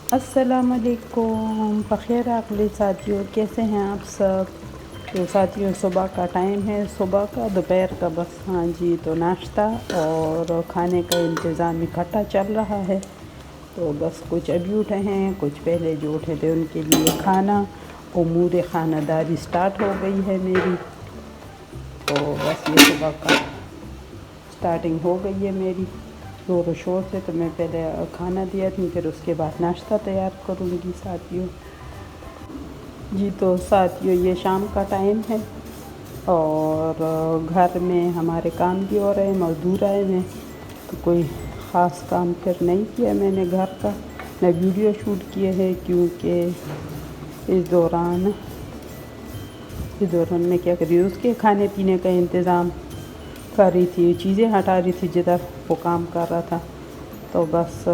अस्सलामुअलैकुम, बख़ैर आक़िल साथियों, कैसे हैं आप सब। तो साथियों, सुबह का टाइम है, सुबह का दोपहर का बस हाँ जी, तो नाश्ता और खाने का इंतज़ाम इकट्ठा चल रहा है। तो बस कुछ अभी उठे हैं, कुछ पहले जो उठे थे उनके लिए खाना, उमूर ख़ानदारी स्टार्ट हो गई है मेरी। तो बस ये सुबह का स्टार्टिंग हो गई है मेरी ज़ोर शोर से। तो मैं पहले खाना दिया थी, फिर उसके बाद नाश्ता तैयार करूँगी साथियों जी। तो साथियों, ये शाम का टाइम है और घर में हमारे काम भी हो रहे हैं, मज़दूर आए हैं। तो कोई ख़ास काम फिर नहीं किया मैंने घर का, न वीडियो शूट किए हैं, क्योंकि इस दौरान मैं क्या कर रही हूँ, उसके खाने पीने का इंतज़ाम कर रही थी, चीज़ें हटा रही थी जिधर वो काम कर रहा था। तो बस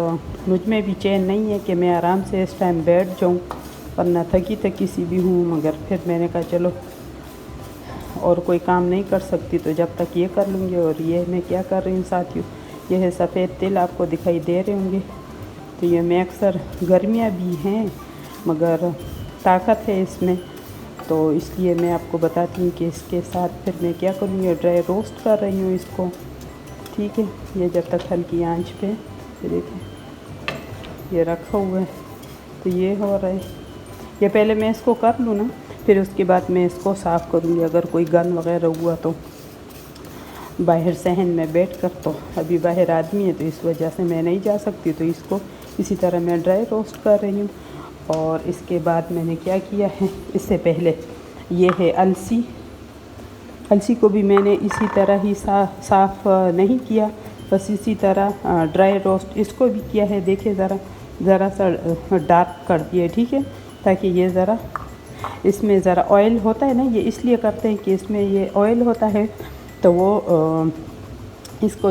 मुझ में भी चैन नहीं है कि मैं आराम से इस टाइम बैठ जाऊँ, वरना थकी सी भी हूँ। मगर फिर मैंने कहा चलो, और कोई काम नहीं कर सकती तो जब तक ये कर लूँगी। और ये मैं क्या कर रही हूँ साथियों, ये है सफ़ेद तिल, आपको दिखाई दे रहे होंगे। तो ये मैं अक्सर, गर्मियाँ भी हैं मगर ताकत है इसमें, तो इसलिए मैं आपको बताती हूँ कि इसके साथ फिर मैं क्या करूँगी, ड्राई रोस्ट कर रही हूँ इसको। ठीक है, ये जब तक हल्की आंच पे, ये देखिए ये रखा हुआ है, तो ये हो रहा है। ये पहले मैं इसको कर लूँ ना, फिर उसके बाद मैं इसको साफ़ करूँगी। अगर कोई गन वगैरह हुआ तो बाहर सहन में बैठ कर, तो अभी बाहर आदमी है तो इस वजह से मैं नहीं जा सकती। तो इसको इसी तरह मैं ड्राई रोस्ट कर रही हूँ। और इसके बाद मैंने क्या किया है, इससे पहले ये है अलसी को भी मैंने इसी तरह ही साफ़ नहीं किया, बस इसी तरह ड्राई रोस्ट इसको भी किया है। देखिए ज़रा सा डार्क कर दिया, ठीक है, ताकि ये ज़रा, इसमें ज़रा ऑयल होता है ना, ये इसलिए करते हैं कि इसमें ये ऑयल होता है। तो वो इसको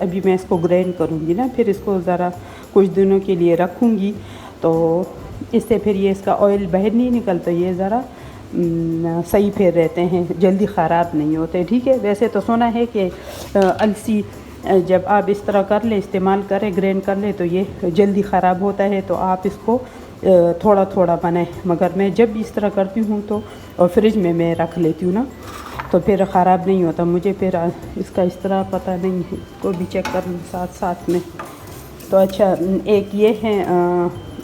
अभी मैं इसको ग्राइंड करूँगी ना, फिर इसको ज़रा कुछ दिनों के लिए रखूँगी, तो इससे फिर ये इसका ऑयल बाहर नहीं निकलता, ये ज़रा सही फिर रहते हैं, जल्दी ख़राब नहीं होते। ठीक है, वैसे तो सुना है कि अलसी जब आप इस तरह कर ले, इस्तेमाल करें, ग्राइंड कर ले, तो ये जल्दी ख़राब होता है। तो आप इसको थोड़ा थोड़ा बनाएं, मगर मैं जब भी इस तरह करती हूँ तो और फ्रिज में मैं रख लेती हूँ ना, तो फिर ख़राब नहीं होता। मुझे फिर इसका इस तरह पता नहीं है, इसको भी चेक कर लूँ साथ साथ में। तो अच्छा, एक ये है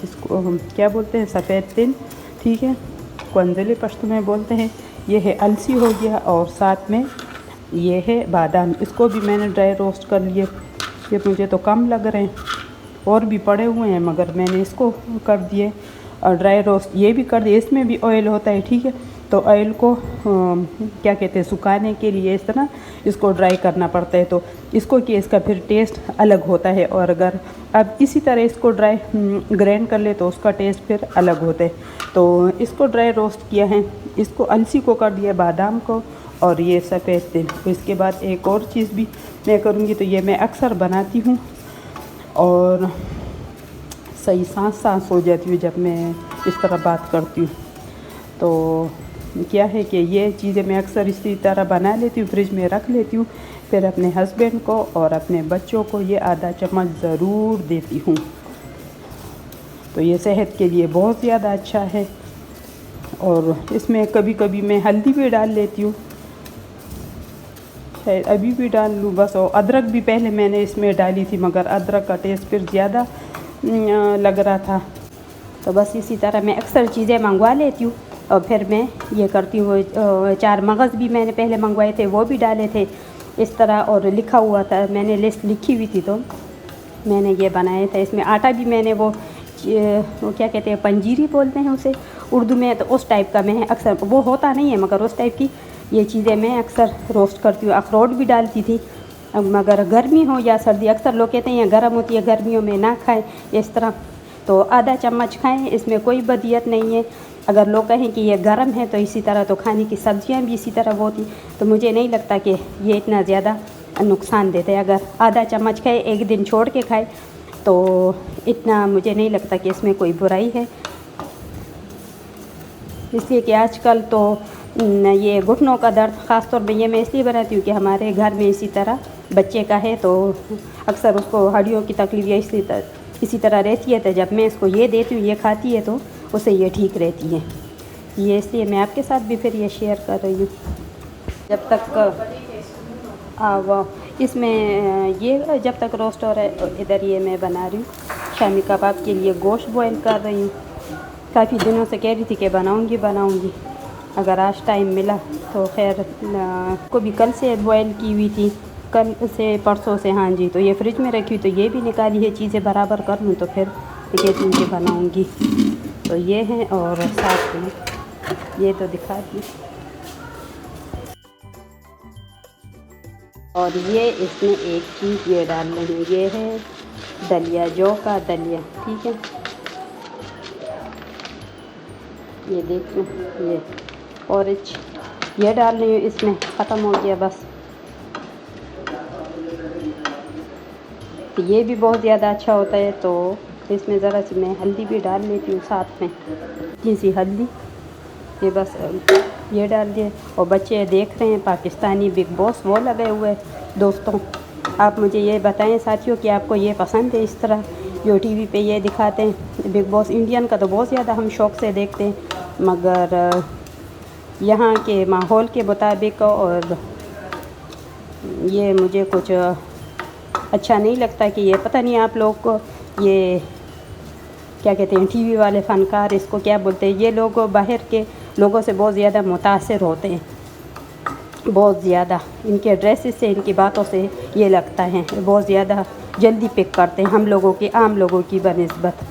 इसको हम क्या बोलते हैं, सफ़ेद तिल, ठीक है, कंजली पश्तो में बोलते हैं। ये है अलसी हो गया, और साथ में ये है बादाम, इसको भी मैंने ड्राई रोस्ट कर लिए। ये मुझे तो कम लग रहे हैं, और भी पड़े हुए हैं, मगर मैंने इसको कर दिए और ड्राई रोस्ट ये भी कर दिए। इसमें भी ऑयल होता है, ठीक है, तो ऑयल को क्या कहते हैं, सुखाने के लिए इस तरह इसको ड्राई करना पड़ता है। तो इसको कि इसका फिर टेस्ट अलग होता है, और अगर अब इसी तरह इसको ड्राई ग्राइंड कर ले तो उसका टेस्ट फिर अलग होता है। तो इसको ड्राई रोस्ट किया है, इसको अलसी को कर दिया, बादाम को, और ये सफ़ेद तिल। तो इसके बाद एक और चीज़ भी मैं करूँगी, तो ये मैं अक्सर बनाती हूँ और सही सांस हो जाती हूँ जब मैं इस तरह बात करती हूँ। तो क्या है कि ये चीज़ें मैं अक्सर इसी तरह बना लेती हूँ, फ्रिज में रख लेती हूँ, फिर अपने हस्बैंड को और अपने बच्चों को ये आधा चम्मच ज़रूर देती हूँ। तो ये सेहत के लिए बहुत ज़्यादा अच्छा है। और इसमें कभी कभी मैं हल्दी भी डाल लेती हूँ, शायद अभी भी डाल लूँ बस। और अदरक भी पहले मैंने इसमें डाली थी, मगर अदरक का टेस्ट फिर ज़्यादा लग रहा था। तो बस इसी तरह मैं अक्सर चीज़ें मंगवा लेती हूँ, और फिर मैं ये करती हूँ। 4 मगज़ भी मैंने पहले मंगवाए थे, वो भी डाले थे इस तरह, और लिखा हुआ था, मैंने लिस्ट लिखी हुई थी, तो मैंने ये बनाया था। इसमें आटा भी मैंने वो क्या कहते हैं, पंजीरी बोलते हैं उसे उर्दू में, तो उस टाइप का मैं अक्सर, वो होता नहीं है मगर उस टाइप की ये चीज़ें मैं अक्सर रोस्ट करती हूँ। अखरोट भी डालती थी, मगर गर्मी हो या सर्दी, अक्सर लोग कहते हैं गर्म होती है, गर्मियों में ना खाएं इस तरह, तो आधा चम्मच खाएं, इसमें कोई बदियत नहीं है। अगर लोग कहें कि ये गर्म है तो इसी तरह, तो खाने की सब्जियां भी इसी तरह होती, तो मुझे नहीं लगता कि ये इतना ज़्यादा नुकसान देते हैं। अगर आधा चम्मच खाए, एक दिन छोड़ के खाए, तो इतना मुझे नहीं लगता कि इसमें कोई बुराई है। इसलिए कि आजकल तो ये घुटनों का दर्द, ख़ास तौर पे ये मैं इसलिए बनाती हूँ कि हमारे घर में इसी तरह बच्चे का है, तो अक्सर उसको हड्डियों की तकलीफ या इसी तरह रहती है। तो जब मैं इसको ये देती हूँ, ये खाती है, तो उसे ये ठीक रहती है। ये इसलिए मैं आपके साथ भी फिर ये शेयर कर रही हूँ। जब तक इसमें ये जब तक रोस्ट हो रहा है, इधर ये मैं बना रही हूँ शामी कबाब के लिए गोश्त बॉईल कर रही हूँ। काफ़ी दिनों से कह रही थी कि बनाऊँगी, अगर आज टाइम मिला तो खैर। को भी कल से बॉईल की हुई थी, कल से परसों से, हाँ जी। तो ये फ्रिज में रखी हुई, तो ये भी निकाली है, चीज़ें बराबर कर लूँ तो फिर कहती हूँ कि बनाऊँगी। तो ये है, और साथ में ये तो दिखा दी। और ये इसमें एक चीज़ ये डाल रही हूँ, ये है दलिया, जौ का दलिया, ठीक है। ये देखो, ये ऑरेंज ये डाल रही हूँ, इसमें ख़त्म हो गया बस। तो ये भी बहुत ज़्यादा अच्छा होता है। तो इसमें ज़रा सी मैं हल्दी भी डाल लेती हूँ साथ में, थोड़ी सी हल्दी, ये बस ये डाल दिए। और बच्चे देख रहे हैं पाकिस्तानी बिग बॉस, वो लगे हुए हैं। दोस्तों, आप मुझे ये बताएं साथियों कि आपको ये पसंद है इस तरह जो टीवी पे ये दिखाते हैं बिग बॉस? इंडियन का तो बहुत ज़्यादा हम शौक़ से देखते हैं, मगर यहाँ के माहौल के मुताबिक और ये मुझे कुछ अच्छा नहीं लगता कि ये, पता नहीं आप लोग को ये क्या कहते हैं, टीवी वाले फ़नकार इसको क्या बोलते हैं? ये लोग बाहर के लोगों से बहुत ज़्यादा मुतासिर होते हैं, बहुत ज़्यादा इनके ड्रेसेस से, इनकी बातों से ये लगता है बहुत ज़्यादा जल्दी पिक करते हैं हम लोगों की, आम लोगों की बनिस्बत।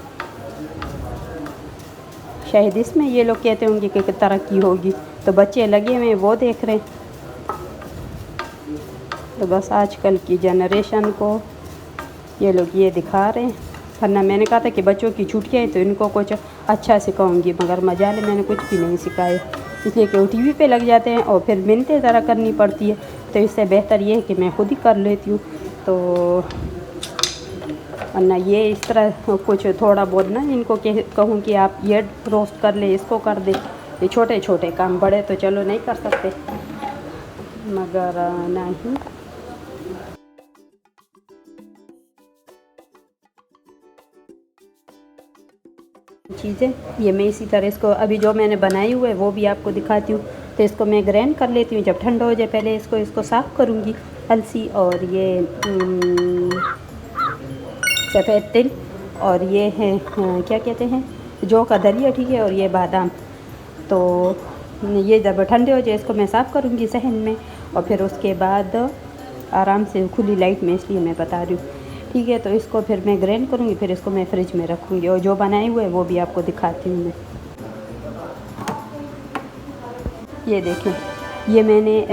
शायद इसमें ये लोग कहते होंगे कि तरक्की होगी, तो बच्चे लगे हुए हैं वो देख रहे हैं। तो बस आजकल की जनरेशन को ये लोग ये दिखा रहे हैं। वरना मैंने कहा था कि बच्चों की छुट्टियाँ हैं तो इनको कुछ अच्छा सिखाऊंगी, मगर मजाल मैंने कुछ भी नहीं सिखाया, इसलिए कि वो टीवी पे लग जाते हैं और फिर मिन्नतें ज़रा करनी पड़ती है। तो इससे बेहतर ये है कि मैं खुद ही कर लेती हूँ। तो वरना ये इस तरह कुछ थोड़ा बहुत ना इनको कहूँ कि आप ये रोस्ट कर ले, इसको कर दे, ये छोटे छोटे काम, बड़े तो चलो नहीं कर सकते, मगर नहीं। चीज़ें ये मैं इसी तरह इसको अभी जो मैंने बनाई हुई है वो भी आपको दिखाती हूँ। तो इसको मैं ग्राइंड कर लेती हूँ, जब ठंडा हो जाए पहले इसको साफ़ करूँगी अलसी, और ये सफ़ेद तिल, और ये है क्या कहते हैं, जौ का दलिया, ठीक है, और ये बादाम। तो ये जब ठंडे हो जाए इसको मैं साफ़ करूँगी सहन में, और फिर उसके बाद आराम से खुली लाइट में, इसलिए मैं बता रही हूँ, ठीक है। तो इसको फिर मैं ग्राइंड करूँगी, फिर इसको मैं फ्रिज में रखूँगी, और जो बनाए हुए वो भी आपको दिखाती हूँ मैं। ये देखें, ये मैंने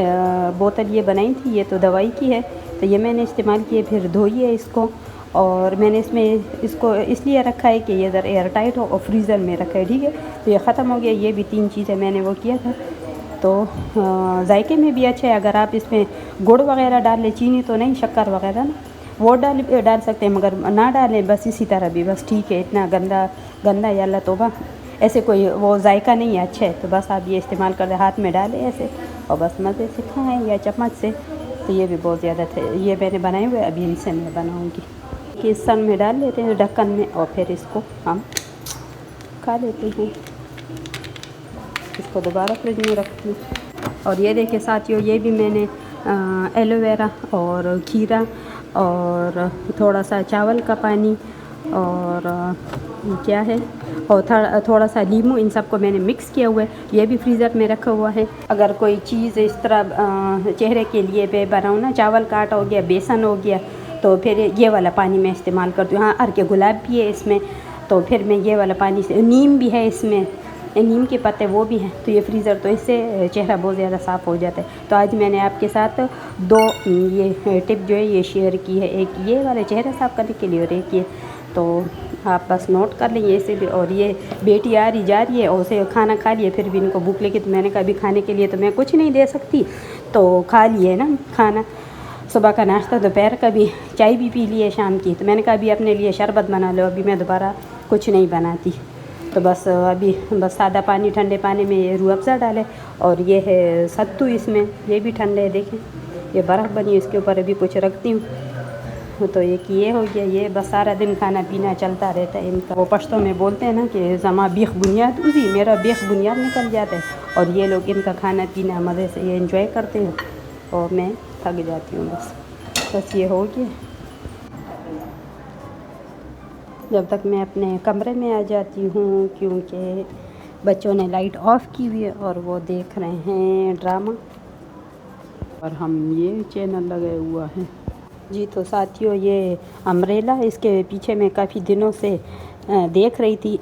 बोतल ये बनाई थी, ये तो दवाई की है, तो ये मैंने इस्तेमाल किए, फिर धोई है इसको, और मैंने इसमें इसको इसलिए रखा है कि ये ज़रा एयर टाइट हो, और फ्रीज़र में रखा है, ठीक है। तो ये ख़त्म हो गया, ये भी 3 चीज़ें मैंने वो किया था। तो जायके में भी अच्छा है, अगर आप इसमें गुड़ वगैरह डाल लें, चीनी तो नहीं, शक्कर वगैरह ना, वो डाल सकते हैं, मगर ना डालें, बस इसी तरह भी बस ठीक है। इतना गंदा या अल्लाह तौबा, ऐसे कोई वो जायका नहीं है, अच्छा है। तो बस आप ये इस्तेमाल कर, हाथ में डालें ऐसे, और बस मज़े से खाएँ या चम्मच से। तो ये भी बहुत ज़्यादा थे, ये मैंने बनाए हुए, अभी इनसे मैं बनाऊँगी कि सन में डाल लेते हैं ढक्कन में, और फिर इसको हम खा लेते हैं। इसको दोबारा फ्रिज में रखती हूँ। और ये देखिए साथियों, ये भी मैंने एलोवेरा और खीरा और थोड़ा सा चावल का पानी और क्या है, और थोड़ा सा नींबू, इन सबको मैंने मिक्स किया हुआ है, ये भी फ्रीज़र में रखा हुआ है। अगर कोई चीज़ इस तरह चेहरे के लिए मैं बनाऊँ ना, चावल का आटा हो गया, बेसन हो गया, तो फिर ये वाला पानी मैं इस्तेमाल करती हूँ। हाँ, अर्के गुलाब भी है इसमें, तो फिर मैं ये वाला पानी से, नीम भी है इसमें, नीम के पत्ते वो भी हैं, तो ये फ्रीज़र, तो इससे चेहरा बहुत ज़्यादा साफ़ हो जाता है। तो आज मैंने आपके साथ 2 ये टिप जो है ये शेयर की है, एक ये वाले चेहरा साफ़ करने के लिए, और एक ये। तो आप बस नोट कर लेंगे ऐसे भी। और ये बेटी आ रही जा रही है, और उसे खाना खा लिए, फिर भी इनको भूख लगी, तो मैंने कहा अभी खाने के लिए तो मैं कुछ नहीं दे सकती, तो खा लिए ना खाना, सुबह का नाश्ता, दोपहर का भी, चाय भी पी लिए शाम की। तो मैंने कहा अभी अपने लिए शरबत बना लो, अभी मैं दोबारा कुछ नहीं बनाती। तो बस अभी बस सादा पानी, ठंडे पानी में ये रूह अफ़ज़ा डाले, और ये है सत्तू इसमें, ये भी ठंडे है, देखें ये बर्फ़ बनी है, इसके ऊपर अभी कुछ रखती हूँ। तो एक ये हो गया, ये बस सारा दिन खाना पीना चलता रहता है इनका। वो पश्तो में बोलते हैं ना कि जमा बीख बुनियाद उसी, मेरा बीख बुनियाद निकल जाता है। और ये लोग इनका खाना पीना मज़े से ये एंजॉय करते हैं और मैं थक जाती हूँ। बस ये हो गया। जब तक मैं अपने कमरे में आ जाती हूँ, क्योंकि बच्चों ने लाइट ऑफ की हुई है और वो देख रहे हैं ड्रामा, और हम ये चैनल लगाए हुआ है। जी तो साथियों, ये अम्ब्रेला, इसके पीछे मैं काफ़ी दिनों से देख रही थी।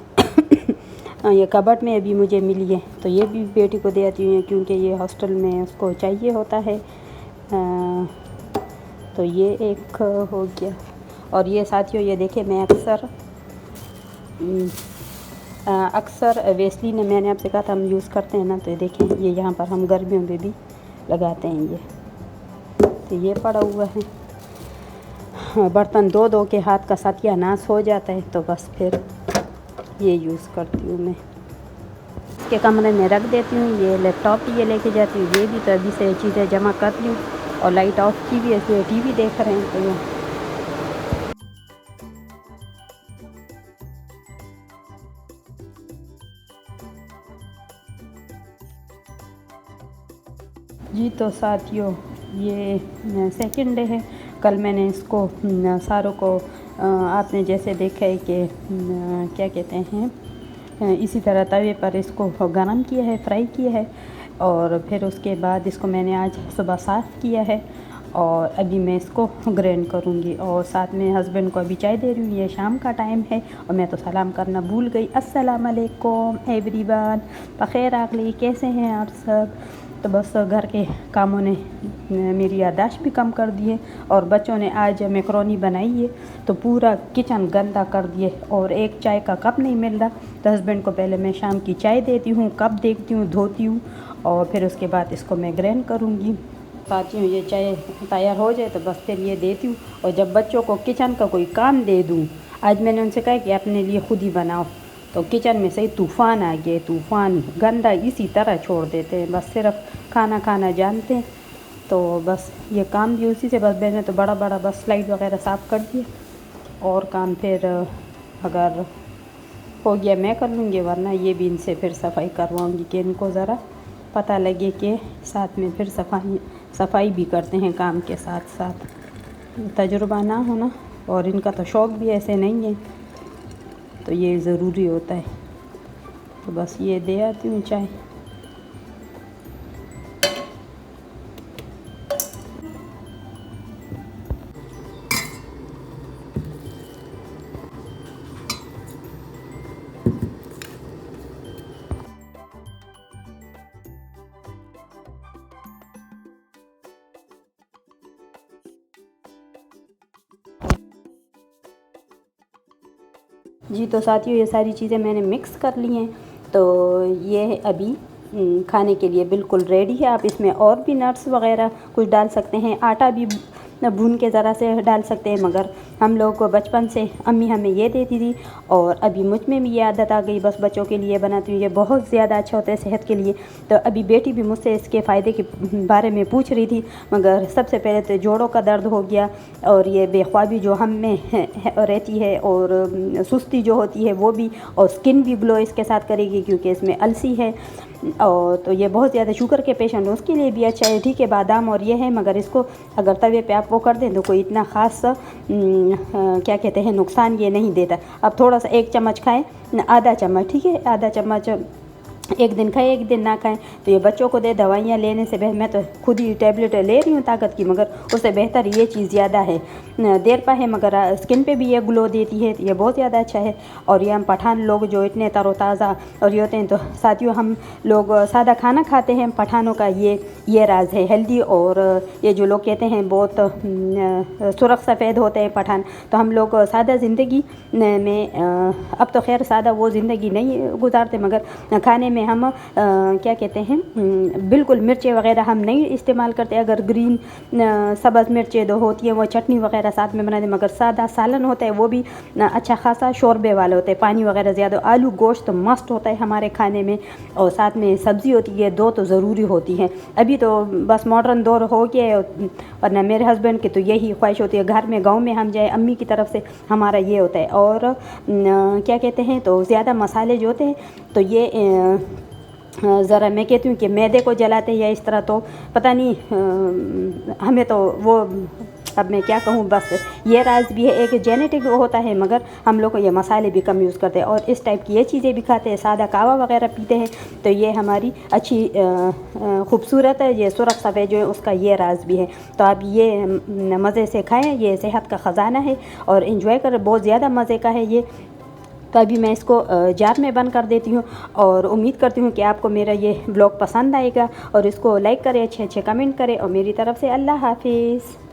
ये कबर्ड में अभी मुझे मिली है, तो ये भी बेटी को दे आती हूँ क्योंकि ये हॉस्टल में उसको चाहिए होता है। तो ये एक हो गया। और ये साथियों, ये देखें, मैं अक्सर वेस्लिन, मैंने आपसे कहा था हम यूज़ करते हैं ना, तो ये देखें, ये यहाँ पर हम गर्मियों में भी लगाते हैं। ये तो ये पड़ा हुआ है। बर्तन दो के हाथ का सत्यानाश हो जाता है, तो बस फिर ये यूज़ करती हूँ मैं। इसके कमरे में रख देती हूँ। ये लैपटॉप भी ये लेके जाती हूँ, ये भी तो अभी से चीज़ें जमा कर लूँ। और लाइट ऑफ की भी है, टीवी देख रहे हैं, तो ये जी तो साथियों, ये सेकंड डे है। कल मैंने इसको सारों को आपने जैसे देखा है कि क्या कहते हैं, इसी तरह तवे पर इसको गरम किया है, फ्राई किया है। और फिर उसके बाद इसको मैंने आज सुबह साफ़ किया है और अभी मैं इसको ग्राइंड करूँगी। और साथ में हस्बैंड को अभी चाय दे रही हूँ। ये शाम का टाइम है और मैं तो सलाम करना भूल गई। अस्सलाम वालेकुम एवरीवन, बख़ैर आगली, कैसे हैं आप सब। तो बस घर के कामों ने मेरी याददाश्त भी कम कर दी है। और बच्चों ने आज मैकरोनी बनाई है तो पूरा किचन गंदा कर दिए और एक चाय का कप नहीं मिल रहा। तो हस्बैंड को पहले मैं शाम की चाय देती हूँ, कप देखती हूँ, धोती हूँ और फिर उसके बाद इसको मैं ग्राइंड करूँगी। साथियों, ये चाय तैयार हो जाए तो बस फिर ये देती हूँ। और जब बच्चों को किचन का कोई काम दे दूँ, आज मैंने उनसे कहा कि अपने लिए खुद ही बनाओ, तो किचन में सही तूफ़ान आ गए। तूफ़ान गंदा इसी तरह छोड़ देते हैं, बस सिर्फ खाना जानते हैं। तो बस ये काम भी उसी से, बस मैंने तो बड़ा बस स्लाइड वगैरह साफ़ कर दिए। और काम फिर अगर हो गया मैं कर लूँगी, वरना ये भी इनसे फिर सफाई करवाऊँगी कि इनको ज़रा पता लगे कि साथ में फिर सफाई भी करते हैं काम के साथ साथ। तजुर्बा ना होना, और इनका तो शौक़ भी ऐसे नहीं है, तो ये ज़रूरी होता है। तो बस ये दे आती हूँ चाय। जी तो साथियों, ये सारी चीज़ें मैंने मिक्स कर ली हैं, तो ये अभी खाने के लिए बिल्कुल रेडी है। आप इसमें और भी नट्स वगैरह कुछ डाल सकते हैं, आटा भी भून के ज़रा से डाल सकते हैं, मगर हम लोग को बचपन से अम्मी हमें ये देती थी और अभी मुझ में भी ये आदत आ गई, बस बच्चों के लिए बनाती हूँ। ये बहुत ज़्यादा अच्छा होता है सेहत के लिए। तो अभी बेटी भी मुझसे इसके फ़ायदे के बारे में पूछ रही थी, मगर सबसे पहले तो जोड़ों का दर्द हो गया और ये बेख्वाबी जो हम में रहती है और सुस्ती जो होती है वो भी, और स्किन भी ग्लो इसके साथ करेगी क्योंकि इसमें अलसी है। और तो ये बहुत ज़्यादा शुगर के पेशेंट हैं उसके लिए भी अच्छा है। ठीक है, बादाम और ये है, मगर इसको अगर तवे पे आप वो कर दें तो कोई इतना ख़ास क्या कहते हैं नुकसान ये नहीं देता। अब थोड़ा सा 1 चम्मच खाएं, आधा चम्मच, ठीक है, आधा चम्मच एक दिन खाएं एक दिन ना खाएं। तो ये बच्चों को दे, दवाइयाँ लेने से मैं तो खुद ही टैबलेट ले रही हूँ ताकत की, मगर उससे बेहतर ये चीज़ ज़्यादा है। देर पा है मगर स्किन पे भी ये ग्लो देती है, तो ये बहुत ज़्यादा अच्छा है। और ये हम पठान लोग जो इतने तरोताज़ा और ये होते हैं, तो साथियों हम लोग सादा खाना खाते हैं, पठानों का ये राज है हेल्दी। और ये जो लोग कहते हैं बहुत सुरख सफ़ेद होते हैं पठान, तो हम लोग सादा ज़िंदगी में अब तो खैर सादा वो ज़िंदगी नहीं गुजारते, मगर खाने में में हम क्या कहते हैं बिल्कुल मिर्चें वगैरह हम नहीं इस्तेमाल करते। अगर ग्रीन सब्ज़ मिर्चें दो होती हैं वो चटनी वगैरह साथ में बनाते हैं, मगर सादा सालन होता है वो भी अच्छा खासा शोरबे वाला होता है, पानी वगैरह ज़्यादा। आलू गोश्त तो मस्त होता है हमारे खाने में, और साथ में सब्ज़ी होती है, दो तो ज़रूरी होती हैं। अभी तो बस मॉडर्न दौर हो गया है, और ना मेरे हस्बैंड की तो यही ख्वाहिश होती है, घर में गाँव में हम जाए अम्मी की तरफ से हमारा ये होता है। और क्या कहते हैं तो ज़्यादा मसाले जो होते हैं तो ये ज़रा मैं कहती हूँ कि मैदे को जलाते हैं या इस तरह, तो पता नहीं हमें तो वो, अब मैं क्या कहूँ, बस ये राज भी है, एक जेनेटिक होता है, मगर हम लोग को ये मसाले भी कम यूज़ करते हैं और इस टाइप की ये चीज़ें भी खाते हैं, सादा कहवा वगैरह पीते हैं, तो ये हमारी अच्छी खूबसूरत है, ये सुरख सफ़ेद जो है उसका ये राज भी है। तो आप ये मज़े से खाएँ, ये सेहत का ख़जाना है और इन्जॉय करें, बहुत ज़्यादा मज़े का है ये। तो अभी मैं इसको जार में बंद कर देती हूँ और उम्मीद करती हूँ कि आपको मेरा ये व्लॉग पसंद आएगा, और इसको लाइक करें, अच्छे अच्छे कमेंट करें, और मेरी तरफ से अल्लाह हाफिज़।